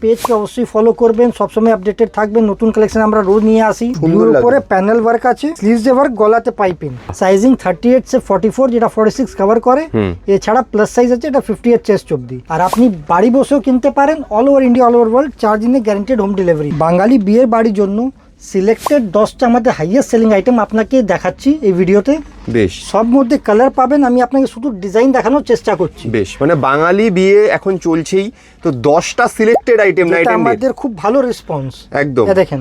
পেজকে অবশ্যই ফলো করবেন, সবসময় আপডেটেড থাকবেন। নতুন কালেকশন আমরা রোজ নিয়ে আসি। ব্লুর উপরে প্যানেল ওয়ার্ক আছে, স্লিভস এ ওয়ার্ক, গলাতে পাইপিং, সাইজিং 38 से 44 যেটা 46 কভার করে। এছাড়া প্লাস সাইজ আছে, এটা 58 চেস্ট অবধি। আর আপনি বাড়ি বসেও কিনতে পারেন, all over India, all over world, 4 দিনে গ্যারান্টেড হোম ডেলিভারি। বাঙালি বিয়ের বাড়ির জন্য সিলেক্টেড 10টা আমাদের হাইয়েস্ট সেলিং আইটেম আপনাকে দেখাচ্ছি এই ভিডিওতে। বেশ, সব মধ্যে কালার পাবেন, আমি আপনাকে শুধু ডিজাইন দেখানোর চেষ্টা করছি। বেশ, মানে বাঙালি বিয়ে এখন চলছেই তো 10টা selected item night and day, আমাদের খুব ভালো রেসপন্স। একদম দেখেন,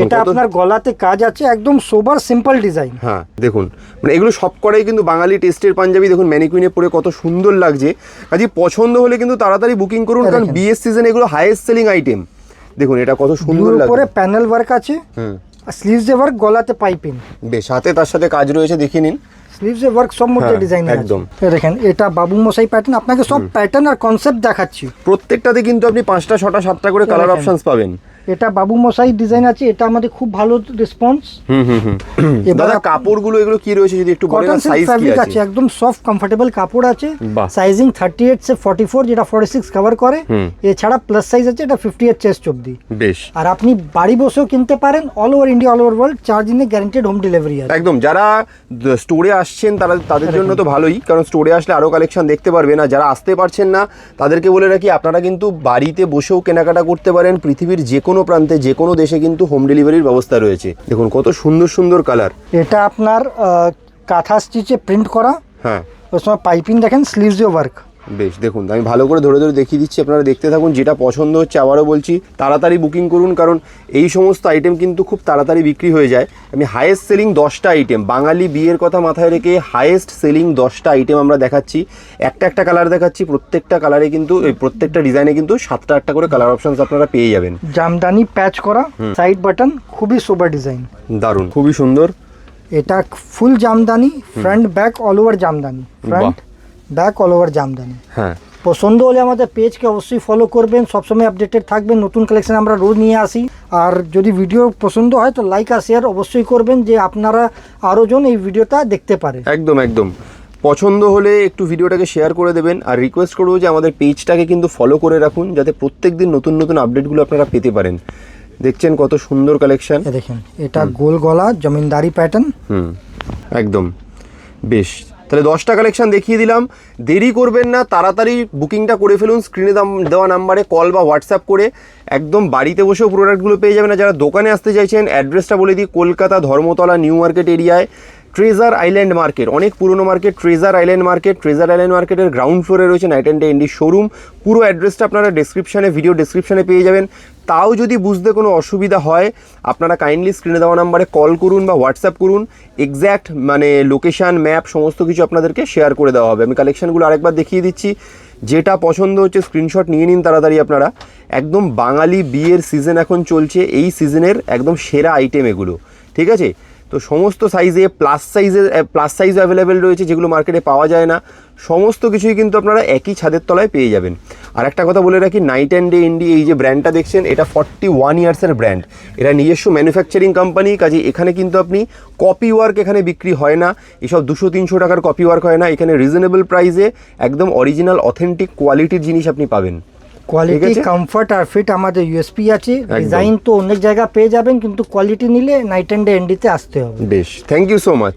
এটা আপনার গলাতে কাজ আছে, একদম সোবার সিম্পল ডিজাইন। হ্যাঁ দেখুন, মানে এগুলো সব করাই কিন্তু বাঙালি টেস্টের পাঞ্জাবি। দেখুন ম্যানিকুইনে পরে কত সুন্দর লাগছে। কাজে পছন্দ হলে কিন্তু তাড়াতাড়ি বুকিং করুন, কারণ বিয়ের সিজনে এগুলো হাইয়েস্ট সেলিং আইটেম। দেখুন এটা কত সুন্দর লাগছে। উপরে প্যানেল ওয়ার্ক আছে, স্লিভস এ ওয়ার্ক, গলাতে পাইপিং। বেশ, হাতে তার সাথে কাজ রয়েছে, দেখিয়ে নিন। স্লিভস এ ওয়ার্ক সব মধ্যে ডিজাইন আছে একদম। দেখেন, এটা বাবু মশাই প্যাটার্ন। আপনাকে সব প্যাটার্ন আর কনসেপ্ট দেখাচ্ছি। প্রত্যেকটাতে কিন্তু আপনি 5টা 6টা 7টা করে কালার অপশনস পাবেন। এটা বাবু মশাই ডিজাইন আছে, এটা আমাদের খুব ভালো রেসপন্স। দাদা কাপড়গুলো এগুলো কি রয়েছে যদি একটু বলেন, সাইজ কি আছে? একদম সফট কমফোর্টেবল কাপড় আছে, সাইজিং 38 से 44 যেটা 46 কভার করে। এছাড়া প্লাস সাইজ আছে, এটা 58 চেস্ট অবধি। বেশ, আর আপনি বাড়ি বসেও কিনতে পারেন, all over India, all over world, 4 দিনে গ্যারান্টেড হোম ডেলিভারি আছে। একদম। যারা স্টোরে আসছেন তাদের জন্য তো ভালোই, কারণ স্টোরে আসলে আরো কালেকশন দেখতে পারবেন। আর যারা আসতে পারছেন না তাদেরকে বলে রাখি, আপনারা কিন্তু বাড়িতে বসেও কেনাকাটা করতে পারেন। পৃথিবীর যে কোনো প্রান্তে, যে কোনো দেশে কিন্তু হোম ডেলিভারির ব্যবস্থা রয়েছে। দেখুন কত সুন্দর সুন্দর কালার। এটা আপনার কাঁথা স্টিচে প্রিন্ট করা। হ্যাঁ, ওর সময় পাইপিং দেখেন, স্লিভস ওয়ার্ক। বেশ, দেখুন আমি ভালো করে ধরে ধরে দেখিয়ে দিচ্ছি, আপনারা দেখতে থাকুন। যেটা পছন্দ হচ্ছে, আবারও বলছি, তাড়াতাড়ি বুকিং করুন, কারণ এই সমস্ত আইটেম কিন্তু খুব তাড়াতাড়ি বিক্রি হয়ে যায়। আমি হাইয়েস্ট সেলিং 10টা আইটেম, বাঙালি বিয়ের কথা মাথায় রেখে হাইয়েস্ট সেলিং 10টা আইটেম আমরা দেখাচ্ছি। একটা একটা কালার দেখাচ্ছি, প্রত্যেকটা কালারে কিন্তু, প্রত্যেকটা ডিজাইনে কিন্তু 7টা 8টা করে কালার অপশনস আপনারা পেয়ে যাবেন। জামদানি প্যাচ করা, সাইড বাটন, খুবই সোবার ডিজাইন, দারুণ, খুবই সুন্দর। এটা full jamdani, front back all over jamdani, front back all over jamdani. হ্যাঁ, পছন্দ হলে আমাদের পেজকে অবশ্যই ফলো করবেন, সবসময় আপডেটেড থাকবেন। নতুন কালেকশন আমরা রোজ নিয়ে আসি। আর যদি ভিডিও পছন্দ হয় তো লাইক আর শেয়ার অবশ্যই করবেন, যে আপনারা আরও জন এই ভিডিওটা দেখতে পারে। একদম একদম। পছন্দ হলে একটু ভিডিওটাকে শেয়ার করে দেবেন। আর রিকোয়েস্ট করবো যে আমাদের পেজটাকে কিন্তু ফলো করে রাখুন, যাতে প্রত্যেক দিন নতুন নতুন আপডেটগুলো আপনারা পেতে পারেন। দেখছেন কত সুন্দর কালেকশন। দেখেন, এটা গোল গলা জমিনদারি প্যাটার্ন। একদম। বেশ, তাহলে 10টা কালেকশন দেখিয়ে দিলাম। দেরি করবেন না, তাড়াতাড়ি বুকিংটা করে ফেলুন। স্ক্রিনে দেওয়া নাম্বারে কল বা হোয়াটসঅ্যাপ করে একদম বাড়িতে বসেও প্রোডাক্টগুলো পেয়ে যাবেন। আর যারা দোকানে আসতে চাইছেন, অ্যাড্রেসটা বলে দিই, কলকাতা ধর্মতলা নিউ মার্কেট এরিয়ায় ট্রেজার আইল্যান্ড মার্কেট, অনেক পুরনো market, treasure island market. Treasure island মার্কেটের গ্রাউন্ড ফ্লোরে রয়েছে নাইট অ্যান্ড ডে এন্ডি শোরুম। পুরো অ্যাড্রেসটা আপনারা ভিডিও ডেসক্রিপশনে পেয়ে যাবেন। তাও যদি বুঝতে কোনো অসুবিধা হয়, আপনারা কাইন্ডলি স্ক্রিনে দেওয়া নাম্বারে কল করুন বা হোয়াটসঅ্যাপ করুন। এক্স্যাক্ট মানে লোকেশান, ম্যাপ সমস্ত কিছু আপনাদেরকে শেয়ার করে দেওয়া হবে। আমি কালেকশানগুলো আরেকবার দেখিয়ে দিচ্ছি। যেটা পছন্দ হচ্ছে স্ক্রিনশট নিয়ে নিন তাড়াতাড়ি আপনারা। একদম বাঙালি বিয়ের সিজন এখন চলছে, এই সিজনের একদম সেরা আইটেম এগুলো, ঠিক আছে? তো সমস্ত সাইজে, প্লাস সাইজও অ্যাভেলেবেল রয়েছে, যেগুলো মার্কেটে পাওয়া যায় না। সমস্ত কিছুই কিন্তু আপনারা একই ছাদের তলায় পেয়ে যাবেন। আর একটা কথা বলে রাখি, নাইট অ্যান্ড ডে ইন্ডি এই যে ব্র্যান্ডটা দেখছেন, এটা 41 ইয়ার্সের ব্র্যান্ড। এটা নিজস্ব ম্যানুফ্যাকচারিং কোম্পানি। কাজে এখানে কিন্তু আপনি কপি ওয়ার্ক এখানে বিক্রি হয় না, এসব 200-300 টাকার কপি ওয়ার্ক হয় না। এখানে রিজনেবল প্রাইসে একদম অরিজিনাল অথেন্টিক কোয়ালিটির জিনিস আপনি পাবেন। কোয়ালিটি, কমফর্ট আর ফিট আমাদের ইউএসপি আছে। ডিজাইন তো অনেক জায়গা পেয়ে যাবেন, কিন্তু কোয়ালিটি নিলে নাইট অ্যান্ড ডে এন্ডিতে আসতে হবে। বেশ, থ্যাংক ইউ সো মাচ।